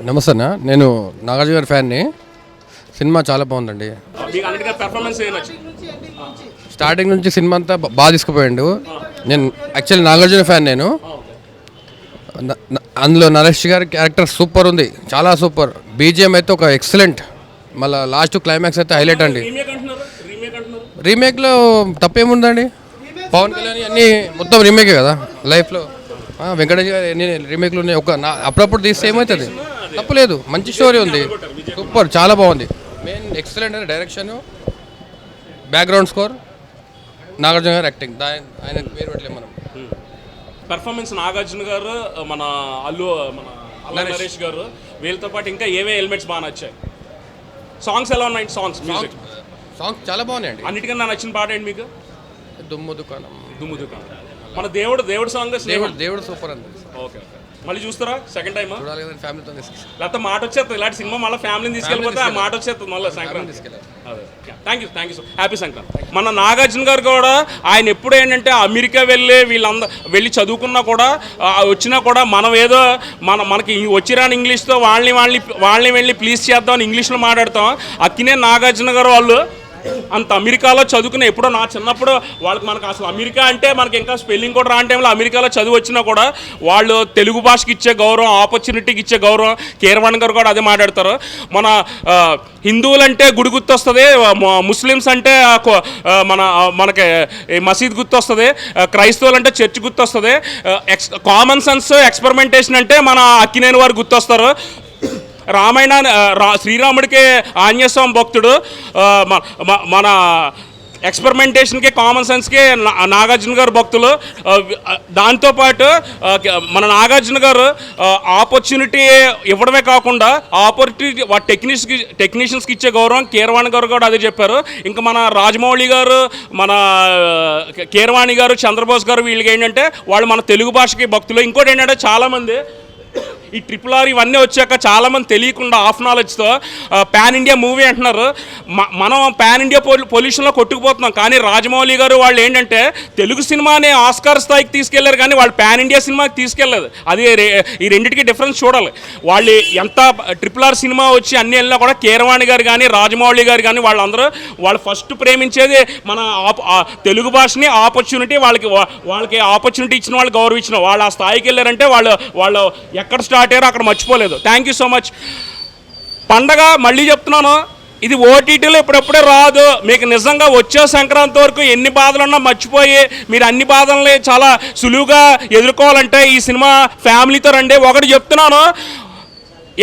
నమస్తే అన్న, నేను నాగార్జున గారి ఫ్యాన్ని. సినిమా చాలా బాగుందండి. స్టార్టింగ్ నుంచి సినిమా అంతా బాగా తీసుకుపోయాడు. నేను యాక్చువల్లీ నాగార్జున ఫ్యాన్. నేను అందులో నరేష్ గారి క్యారెక్టర్ సూపర్ ఉంది, చాలా సూపర్. బీజిఎం అయితే ఒక ఎక్సలెంట్. మళ్ళీ లాస్ట్ క్లైమాక్స్ అయితే హైలైట్ అండి. రీమేక్లో తప్పేముందండి? పవన్ కళ్యాణ్ అన్నీ మొత్తం రీమేకే కదా లైఫ్లో. వెంకటేష్ గారు ఎన్ని రీమేక్లు ఉన్నాయి, అప్పుడప్పుడు తీస్తే ఏమవుతుంది? తప్పులేదు, మంచి స్టోరీ ఉంది, సూపర్, చాలా బాగుంది. మెయిన్ ఎక్సలెంట్ అని డైరెక్షన్, బ్యాక్గ్రౌండ్ స్కోర్, నాగార్జున గారు యాక్టింగ్. ఆయన పేరు పెట్టలేదు మనం. పర్ఫార్మెన్స్ నాగార్జున గారు, మన నరేష్ గారు, వీళ్ళతో పాటు ఇంకా ఏవే ఎలిమెంట్స్ బాగా నచ్చాయి? సాంగ్స్ ఎలా ఉన్నాయి? సాంగ్స్ చాలా బాగున్నాయండి. అన్నిటికన్నా నచ్చిన పాట ఏంటి మీకు? దుమ్ము దుకాణం. మన దేవుడు సాంగ్. దేవుడు సూపర్ అండి. ఓకే, మళ్ళీ చూస్తారా సెకండ్ టైం? ఫ్యామిలీతో లేకపోతే మాట వచ్చేస్తుంది. ఇలాంటి సినిమా మళ్ళీ ఫ్యామిలీని తీసుకెళ్ళిపోతే ఆ మాట వచ్చేస్తుంది మళ్ళీ సంక్రాంతి తీసుకెళ్ళాలి. Thank you so happy Sankranti. మన నాగార్జున గారు కూడా ఆయన ఎప్పుడు ఏంటంటే అమెరికా వెళ్ళి చదువుకున్నా కూడా వచ్చినా కూడా మనం ఏదో మనకి వచ్చిరాని ఇంగ్లీష్తో వాళ్ళని వెళ్ళి ప్లీజ్ చేద్దామని ఇంగ్లీష్లో మాట్లాడతాం. అక్కినే నాగార్జున గారు వాళ్ళు అంత అమెరికాలో చదువుకునే, ఎప్పుడో నా చిన్నప్పుడు మనకు అసలు అమెరికా అంటే మనకి ఇంకా స్పెల్లింగ్ కూడా రాని టైంలో అమెరికాలో చదువు వచ్చినా కూడా వాళ్ళు తెలుగు భాషకి ఇచ్చే గౌరవం, ఆపర్చునిటీకి ఇచ్చే గౌరవం, కీరవాణి గారు కూడా అదే మాట్లాడతారు. మన హిందువులంటే గుడి గుర్తొస్తుంది, ముస్లిమ్స్ అంటే మనకి మసీద్ గుర్తొస్తుంది, క్రైస్తవులు అంటే చర్చ్ గుర్తొస్తుంది, కామన్ సెన్స్ ఎక్స్పెరిమెంటేషన్ అంటే మన అక్కినేని వారు గుర్తొస్తారు. శ్రీరాముడికి ఆంజనేయ స్వామి భక్తుడు, మన ఎక్స్పెరిమెంటేషన్కి కామన్ సెన్స్కి నాగార్జున గారు భక్తులు. దాంతోపాటు మన నాగార్జున గారు ఆపర్చునిటీ ఇవ్వడమే కాకుండా టెక్నీషియన్స్కి ఇచ్చే గౌరవం, కీరవాణి గారు కూడా అదే చెప్పారు. ఇంకా మన రాజమౌళి గారు, మన కీరవాణి గారు, చంద్రబోస్ గారు, వీళ్ళకి ఏంటంటే వాళ్ళు మన తెలుగు భాషకి భక్తులు. ఇంకోటి ఏంటంటే చాలామంది ఈ RRR ఇవన్నీ వచ్చాక చాలామంది తెలియకుండా ఆఫ్ నాలెడ్జ్తో పాన్ ఇండియా మూవీ అంటున్నారు. మనం పాన్ ఇండియా పొల్యూషన్లో కొట్టుకుపోతున్నాం. కానీ రాజమౌళి గారు వాళ్ళు ఏంటంటే తెలుగు సినిమాని ఆస్కార్ స్థాయికి తీసుకెళ్లారు, కానీ వాళ్ళు పాన్ ఇండియా సినిమాకి తీసుకెళ్ళలేదు. అది ఈ రెండింటికి డిఫరెన్స్ చూడాలి. వాళ్ళు ఎంత RRR సినిమా వచ్చి అన్ని వెళ్ళినా కూడా కీరవాణి గారు కానీ వాళ్ళ గారు కానీ వాళ్ళు ఫస్ట్ ప్రేమించేది మన తెలుగు భాషని, వాళ్ళకి ఆపర్చునిటీ ఇచ్చిన వాళ్ళు గౌరవించిన వాళ్ళు ఆ స్థాయికి వెళ్ళారంటే వాళ్ళు ఎక్కడ స్టార్ట్ అయ్యారో అక్కడ మర్చిపోలేదు. Thank you so much. పండగ మళ్ళీ చెప్తున్నాను, ఇది ఓటీటీలో ఇప్పుడప్పుడే రాదు. మీకు నిజంగా వచ్చే సంక్రాంతి వరకు ఎన్ని బాధలున్నా మర్చిపోయి మీరు అన్ని బాధల్ని చాలా సులువుగా ఎదుర్కోవాలంటే ఈ సినిమా ఫ్యామిలీతో రండి. ఒకటి చెప్తున్నాను,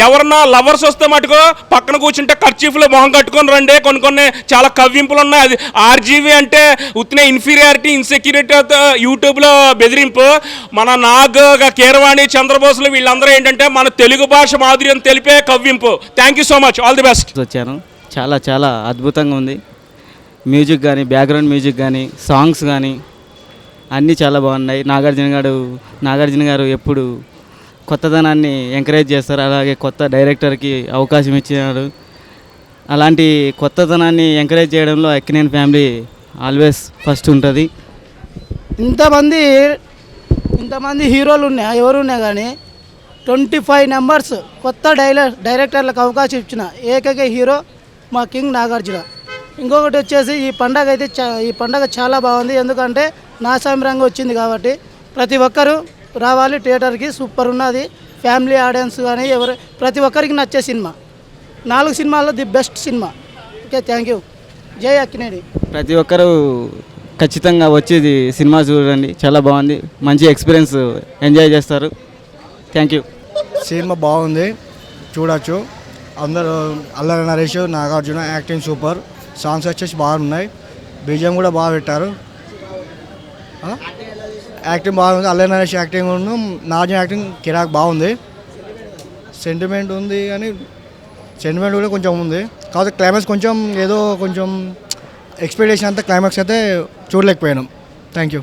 ఎవరన్నా లవర్స్ వస్తే మటుకు పక్కన కూర్చుంటే కర్చీఫ్లో మొహం కట్టుకొని రండి. కొన్ని చాలా కవ్వింపులు ఉన్నాయి. అది RGV అంటే ఉత్తిన ఇన్ఫీరియారిటీ, ఇన్సెక్యూరిటీతో యూట్యూబ్లో బెదిరింపు. మన కీరవాణి, చంద్రబోసులు వీళ్ళందరూ ఏంటంటే మన తెలుగు భాష మాధుర్యం తెలిపే కవ్వింపు. Thank you so much, all the best. వచ్చాను, చాలా అద్భుతంగా ఉంది. మ్యూజిక్ కానీ, బ్యాక్గ్రౌండ్ మ్యూజిక్ కానీ, సాంగ్స్ కానీ అన్నీ చాలా బాగున్నాయి. నాగార్జున గారు ఎప్పుడు కొత్తదనాన్ని ఎంకరేజ్ చేస్తారు. అలాగే కొత్త డైరెక్టర్కి అవకాశం ఇచ్చినారు. అలాంటి కొత్తదనాన్ని ఎంకరేజ్ చేయడంలో అక్కినేని ఫ్యామిలీ ఆల్వేస్ ఫస్ట్ ఉంటుంది. ఇంతమంది హీరోలు ఎవరు ఉన్నా కానీ 25 నెంబర్స్ కొత్త డైరెక్టర్లకు అవకాశం ఇచ్చిన ఏకైక హీరో మా కింగ్ నాగార్జున. ఇంకొకటి వచ్చేసి ఈ పండగ చాలా బాగుంది. ఎందుకంటే నా సామిరంగా వచ్చింది కాబట్టి ప్రతి ఒక్కరూ రావాలి థియేటర్కి. సూపర్ ఉన్నది. ఫ్యామిలీ ఆడియన్స్ కానీ ప్రతి ఒక్కరికి నచ్చే సినిమా. 4 సినిమాల్లో the best cinema. Okay, thank you. జై అక్కినేని. ప్రతి ఒక్కరూ ఖచ్చితంగా వచ్చేది సినిమా చూడండి, చాలా బాగుంది. మంచి ఎక్స్పీరియన్స్ ఎంజాయ్ చేస్తారు. Thank you. సినిమా బాగుంది, చూడొచ్చు. అందరూ Allari Naresh, Nagarjuna acting super. Songs వచ్చేసి బాగున్నాయి. బీజిఎం కూడా బాగా పెట్టారు. యాక్టింగ్ బాగుంది. అల్లరి నరేష్ యాక్టింగ్, నాగార్జున యాక్టింగ్ కిరాక్ బాగుంది. సెంటిమెంట్ ఉంది కానీ సెంటిమెంట్ కూడా కొంచెం ఉంది. కాకపోతే క్లైమాక్స్ కొంచెం ఎక్స్పెక్టేషన్ అంతా క్లైమాక్స్ అయితే చూడలేకపోయాను. Thank you.